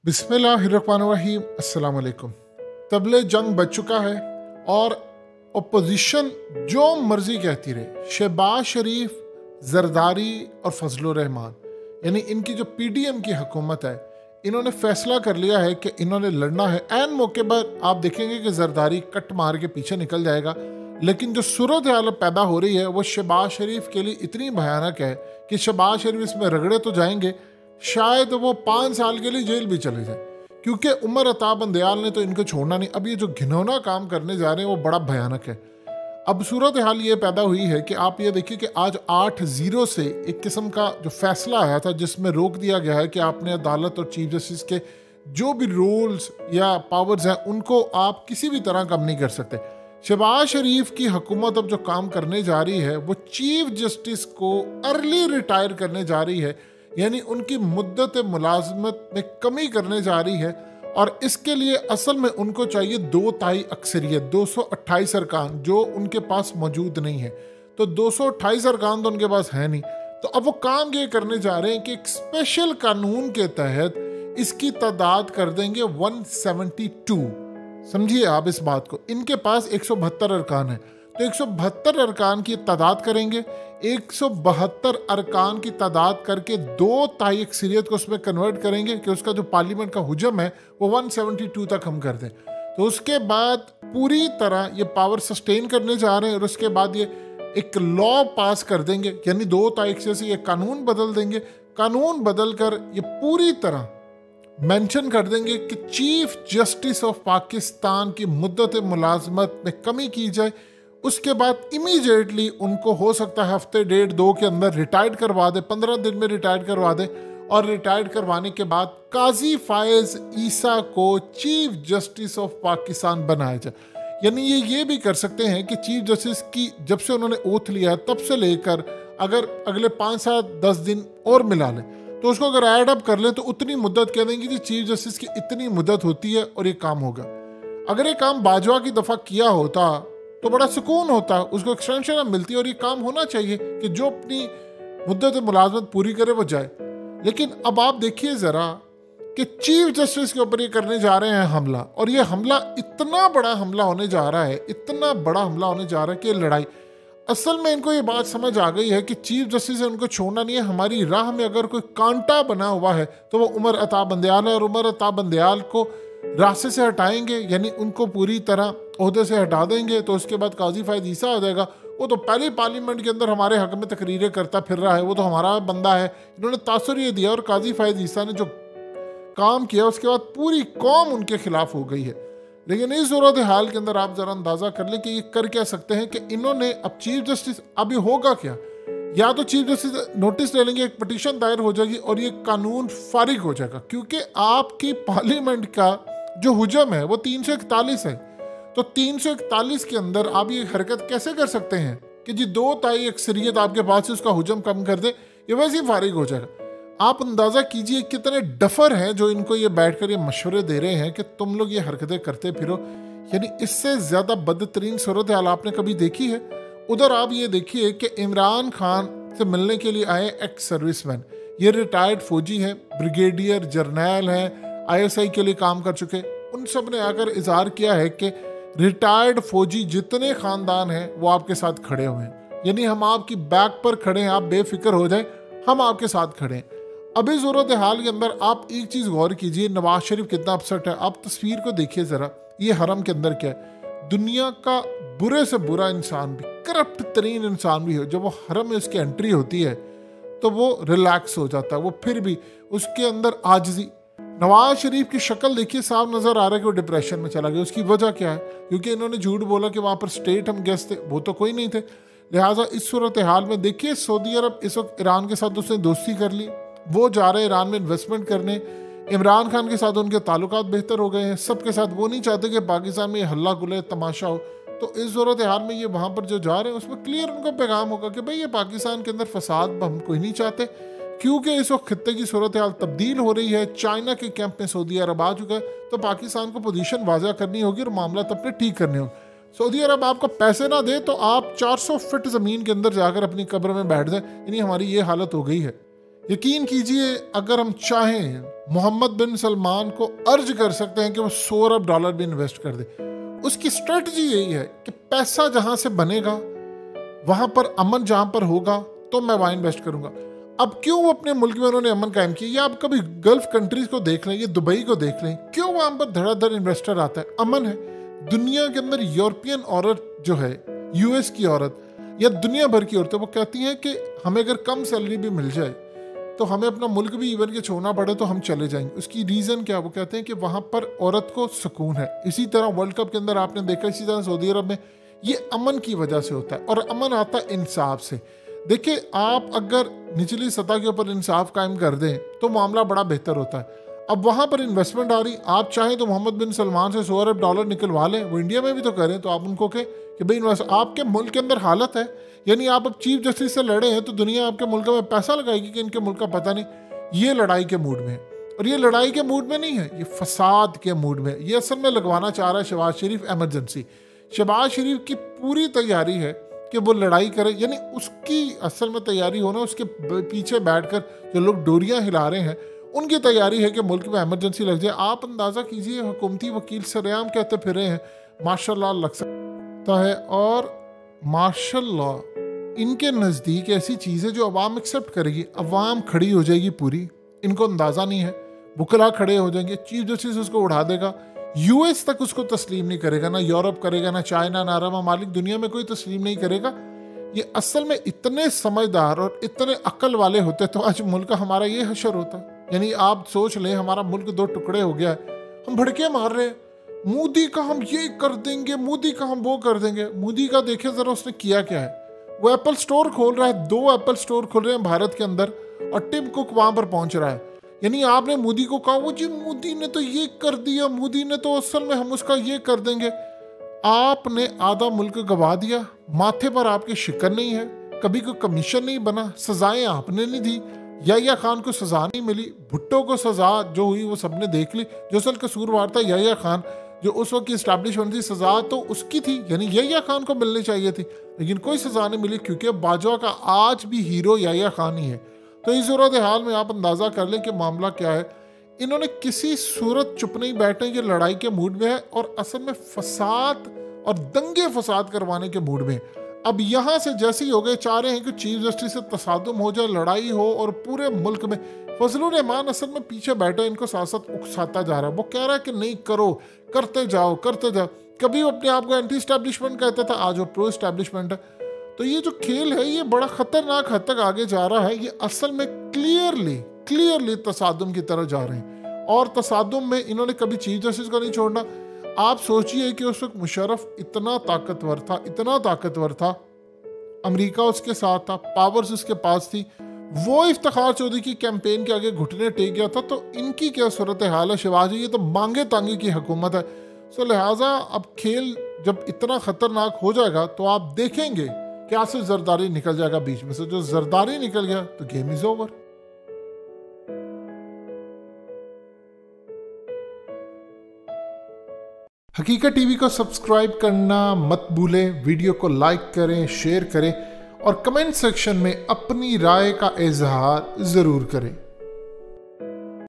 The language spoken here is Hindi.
बिस्मिल्लाहिर्रहमानिर्रहीम अस्सलाम वालेकुम। तबले जंग बच चुका है और अपोजिशन जो मर्जी कहती रहे, शहबाज शरीफ, जरदारी और फजलुर रहमान यानी इनकी जो पीडीएम की हुकूमत है, इन्होंने फैसला कर लिया है कि इन्होंने लड़ना है। ऐन मौके पर आप देखेंगे कि जरदारी कट मार के पीछे निकल जाएगा, लेकिन जो सूरत हाल पैदा हो रही है वो शहबाज शरीफ के लिए इतनी भयानक है कि शहबाज शरीफ इसमें रगड़े तो जाएंगे, शायद वो 5 साल के लिए जेल भी चले जाए, क्योंकि उमर अता बंदयाल ने तो इनको छोड़ना नहीं। अब ये जो घिनौना काम करने जा रहे हैं वो बड़ा भयानक है। अब सूरत हाल ये पैदा हुई है कि आप ये देखिए कि आज 8-0 से एक किस्म का जो फैसला आया था जिसमें रोक दिया गया है कि आपने अदालत और चीफ जस्टिस के जो भी रूल्स या पावर्स हैं उनको आप किसी भी तरह कम नहीं कर सकते। शहबाज शरीफ की हुकूमत अब जो काम करने जा रही है वो चीफ जस्टिस को अर्ली रिटायर करने जा रही है, यानी उनकी मुद्दत मुलाजमत में कमी करने जा रही है। और इसके लिए असल में उनको चाहिए 2/3 अक्सरियत, 228 अरकान, जो उनके पास मौजूद नहीं है। तो 228 अरकान तो उनके पास है नहीं। तो अब वो काम ये करने जा रहे हैं कि एक स्पेशल कानून के तहत इसकी तादाद कर देंगे 172। समझिए आप इस बात को, इनके पास 172 अरकान है, तो 172 अरकान की तादाद करेंगे। 172 अरकान की तादाद करके 2/3 अक्सरियत को उसमें कन्वर्ट करेंगे कि उसका जो पार्लियामेंट का हुजम है वो 172 तक हम कर दें। तो उसके बाद पूरी तरह ये पावर सस्टेन करने जा रहे हैं और उसके बाद ये एक लॉ पास कर देंगे, यानी 2 तारीख से ये कानून बदल देंगे। कानून बदल कर ये पूरी तरह मेंशन कर देंगे कि चीफ जस्टिस ऑफ पाकिस्तान की मुद्दत मुलाजमत में कमी की जाए। उसके बाद इमीडिएटली उनको हो सकता है हफ्ते 1.5-2 के अंदर रिटायर्ड करवा दे, 15 दिन में रिटायर्ड करवा दे। और रिटायर्ड करवाने के बाद काजी फायज ईसा को चीफ जस्टिस ऑफ पाकिस्तान बनाया जाए। यानी ये भी कर सकते हैं कि चीफ जस्टिस की जब से उन्होंने ओथ लिया है तब से लेकर अगर अगले 5-7-10 दिन और मिला लें तो उसको अगर ऐड अप कर लें तो उतनी मुद्दत कह देंगे कि चीफ जस्टिस की इतनी मुद्दत होती है और ये काम होगा। अगर ये काम बाजवा की दफ़ा किया होता तो बड़ा सुकून होता, उसको एक्सटेंशन मिलती और ये काम होना चाहिए कि जो अपनी मुद्दत मुलाजमत पूरी करे वो जाए। लेकिन अब आप देखिए ज़रा कि चीफ जस्टिस के ऊपर ये करने जा रहे हैं हमला, और ये हमला इतना बड़ा हमला होने जा रहा है, इतना बड़ा हमला होने जा रहा है कि लड़ाई असल में इनको ये बात समझ आ गई है कि चीफ जस्टिस से उनको छोड़ना नहीं है। हमारी राह में अगर कोई कांटा बना हुआ है तो वो उमर अता बंदयाल है, और उमर अता बंदयाल को रास्ते से हटाएंगे, यानी उनको पूरी तरह ओहदे से हटा देंगे। तो उसके बाद काजी फायद ईसा आ जाएगा। वो तो पहले पार्लियामेंट के अंदर हमारे हक में तकरीरें करता फिर रहा है, वो तो हमारा बंदा है। इन्होंने तासुर ये दिया और काजी फायद ईसा ने जो काम किया उसके बाद पूरी कौम उनके खिलाफ हो गई है। लेकिन इस सूरत हाल के अंदर आप जरा अंदाजा कर लें कि ये कर क्या सकते हैं कि इन्होंने अब चीफ जस्टिस, अभी होगा क्या, या तो चीफ जस्टिस नोटिस ले लेंगे, एक पिटीशन दायर हो जाएगी और ये कानून फारिग हो जाएगा, क्योंकि आपकी पार्लियामेंट का जो हुजम है वो 341 है। तो 341 के अंदर आप ये हरकत कैसे कर सकते हैं कि जी 2/3 अक्सरियत आपके पास से उसका हुजम कम कर दे, ये वैसे ही फारिग हो जाएगा। आप अंदाज़ा कीजिए कितने डफर हैं जो इनको ये बैठकर ये मशवरे दे रहे हैं कि तुम लोग ये हरकतें करते फिरो। यानी इससे ज़्यादा बदतरीन सूरत हाल आपने कभी देखी है? उधर आप ये देखिए कि इमरान खान से मिलने के लिए आए एक्स सर्विसमैन, ये रिटायर्ड फौजी हैं, ब्रिगेडियर जर्नैल हैं, ISI के लिए काम कर चुके। उन सब ने आकर इजहार किया है कि रिटायर्ड फौजी जितने ख़ानदान हैं वो आपके साथ खड़े हुए हैं, यानी हम आपकी बैक पर खड़े हैं, आप बेफिक्र हो जाए, हम आपके साथ खड़े हैं। अभी सूरत हाल के अंदर आप एक चीज़ गौर कीजिए, नवाज शरीफ कितना अपसेट है। आप तस्वीर को देखिए ज़रा, ये हरम के अंदर क्या है, दुनिया का बुरे से बुरा इंसान भी, करप्ट तरीन इंसान भी हो, जब वो हरम में उसकी एंट्री होती है तो वो रिलैक्स हो जाता है, वो फिर भी उसके अंदर आजिज़ी। नवाज शरीफ की शक्ल देखिए, साफ नज़र आ रहा है कि वो डिप्रेशन में चला गया। उसकी वजह क्या है? क्योंकि इन्होंने झूठ बोला कि वहाँ पर स्टेट हम गेस्ट थे, वो तो कोई नहीं थे। लिहाजा इस सूरत हाल में देखिए सऊदी अरब इस वक्त ईरान के साथ उसने दोस्ती कर ली, वो जा रहे हैं ईरान में इन्वेस्टमेंट करने। इमरान खान के साथ उनके ताल्लुकात बेहतर हो गए हैं सबके साथ, वो नहीं चाहते कि पाकिस्तान में ये हल्ला गुल्ला तमाशा हो। तो इस सूरत हाल में ये वहाँ पर जो जा रहे हैं उसमें क्लियर उनको पैगाम होगा कि भाई ये पाकिस्तान के अंदर फसाद हम कोई नहीं चाहते, क्योंकि इस वक्त खित्ते की सूरत हाल तब्दील हो रही है। चाइना के कैंप में सऊदी अरब आ चुका है, तो पाकिस्तान को पोजीशन वाज़ा करनी होगी और मामला अपने ठीक करने होंगे। सऊदी अरब आपको पैसे ना दे तो आप 400 फीट ज़मीन के अंदर जाकर अपनी कब्र में बैठ जाए, यानी हमारी ये हालत हो गई है। यकीन कीजिए अगर हम चाहें मोहम्मद बिन सलमान को अर्ज कर सकते हैं कि वो $100 अरब भी इन्वेस्ट कर दे। उसकी स्ट्रेटजी यही है कि पैसा जहां से बनेगा, वहां पर अमन जहां पर होगा, तो मैं वहां इन्वेस्ट करूंगा। अब क्यों वो अपने मुल्क में उन्होंने अमन कायम किया? या आप कभी गल्फ कंट्रीज को देख लें, ये दुबई को देख लें, क्यों वहां पर धड़ाधड़ इन्वेस्टर आता है? अमन है। दुनिया के अंदर यूरोपियन औरत जो है, यूएस की औरत या दुनिया भर की औरतें, वो कहती हैं कि हमें अगर कम सैलरी भी मिल जाए तो हमें अपना मुल्क भी इवन के छोड़ना पड़े तो हम चले जाएंगे। उसकी रीज़न क्या? वो कहते हैं कि वहाँ पर औरत को सुकून है। इसी तरह वर्ल्ड कप के अंदर आपने देखा, इसी तरह सऊदी अरब में, ये अमन की वजह से होता है। और अमन आता है इंसाफ से। देखिए, आप अगर निचली सतह के ऊपर इंसाफ कायम कर दें तो मामला बड़ा बेहतर होता है। अब वहाँ पर इन्वेस्टमेंट आ रही, आप चाहें तो मोहम्मद बिन सलमान से $100 अरब निकलवा लें, वो इंडिया में भी तो करें, तो आप उनको कहें कि भाई इन्वेस्ट, आपके मुल्क के अंदर हालत है, यानी आप अब चीफ जस्टिस से लड़े हैं तो दुनिया आपके मुल्क में पैसा लगाएगी कि इनके मुल्क का पता नहीं। ये लड़ाई के मूड में है, और ये लड़ाई के मूड में नहीं है, ये फसाद के मूड में। ये असल में लगवाना चाह रहा है शहबाज शरीफ एमरजेंसी। शहबाज शरीफ की पूरी तैयारी है कि वो लड़ाई करे, यानी उसकी असल में तैयारी होना, उसके पीछे बैठकर जो लोग डोरियां हिला रहे हैं उनकी तैयारी है कि मुल्क में एमरजेंसी लग जाए। आप अंदाज़ा कीजिए, हुकूमती वकील सरेआम कहते फिरे हैं मार्शल लॉ लग सकता है, और मार्शल लॉ इनके नज़दीक ऐसी चीज़ है जो अवाम एक्सेप्ट करेगी, अवाम खड़ी हो जाएगी पूरी। इनको अंदाज़ा नहीं है, बुकला खड़े हो जाएंगे, चीफ जस्टिस उसको उठा देगा, यूएस तक उसको तस्लीम नहीं करेगा, ना यूरोप करेगा, ना चाइना, ना अरब ममालिक, दुनिया में कोई तस्लीम नहीं करेगा। ये असल में इतने समझदार और इतने अक्ल वाले होते तो आज मुल्क हमारा ये हशर होता। यानी आप सोच लें, हमारा मुल्क 2 टुकड़े हो गया है, हम भड़के मार रहे हैं, मोदी का हम ये कर देंगे, मोदी का हम वो कर देंगे। मोदी का देखे जरा उसने किया क्या है। वो एप्पल स्टोर खोल रहा है, 2 एप्पल स्टोर खोल रहे हैं भारत के अंदर, और टिम कुक वहां पर पहुंच रहा है। यानी आपने मोदी को कहा, वो जी मोदी ने तो ये कर दिया, मोदी ने तो असल में हम उसका ये कर देंगे। आपने आधा मुल्क गवा दिया, माथे पर आपके शिकन नहीं है, कभी कोई कमीशन नहीं बना, सजाएं आपने नहीं दी, याहिया खान को सजा नहीं मिली, भुट्टो को सजा जो हुई वो सबने देख ली। जो असल कसूरवार था याहिया खान, जो उस वक्त की इस्टेब्लिशमेंट थी, सजा तो उसकी थी, यानी याहिया खान को मिलनी चाहिए थी, लेकिन कोई सजा नहीं मिली, क्योंकि बाजवा का आज भी हीरो याहिया खान ही है। तो इस सूरत हाल में आप अंदाज़ा कर लें कि मामला क्या है। इन्होंने किसी सूरत चुप नहीं बैठने, ये लड़ाई के मूड में है, और असल में फसाद और दंगे फसाद करवाने के मूड में। अब यहाँ से जैसे ही हो गए, चाह रहे हैं कि चीफ जस्टिस से तसादुम हो जाए, लड़ाई हो, और पूरे मुल्क में फजलुर रहमान असल में पीछे बैठे इनको साथ साथ उकसाता जा रहा है। वो कह रहा है कि नहीं करो, करते जाओ करते जाओ। कभी वो अपने आप को एंटी स्टैब्लिशमेंट कहता था, आज वो प्रो स्टैब्लिशमेंट है। तो ये जो खेल है ये बड़ा खतरनाक हद तक आगे जा रहा है। ये असल में क्लियरली तसादुम की तरफ जा रहे हैं, और तसादुम में इन्होंने कभी चीफ जस्टिस को नहीं छोड़ना। आप सोचिए कि उस वक्त मुशर्रफ इतना ताकतवर था, अमेरिका उसके साथ था, पावर्स उसके पास थी, वो इफ्तिखार चौधरी की कैंपेन के आगे घुटने टेक गया था। तो इनकी क्या सूरत हाल है शिवाजी, ये तो मांगे तांगे की हुकूमत है। सो लिहाजा अब खेल जब इतना खतरनाक हो जाएगा तो आप देखेंगे कि आसिफ जरदारी निकल जाएगा बीच में से। जो जरदारी निकल गया तो गेम इज ओवर। हकीकत टीवी को सब्सक्राइब करना मत भूलें, वीडियो को लाइक करें, शेयर करें, और कमेंट सेक्शन में अपनी राय का इजहार ज़रूर करें।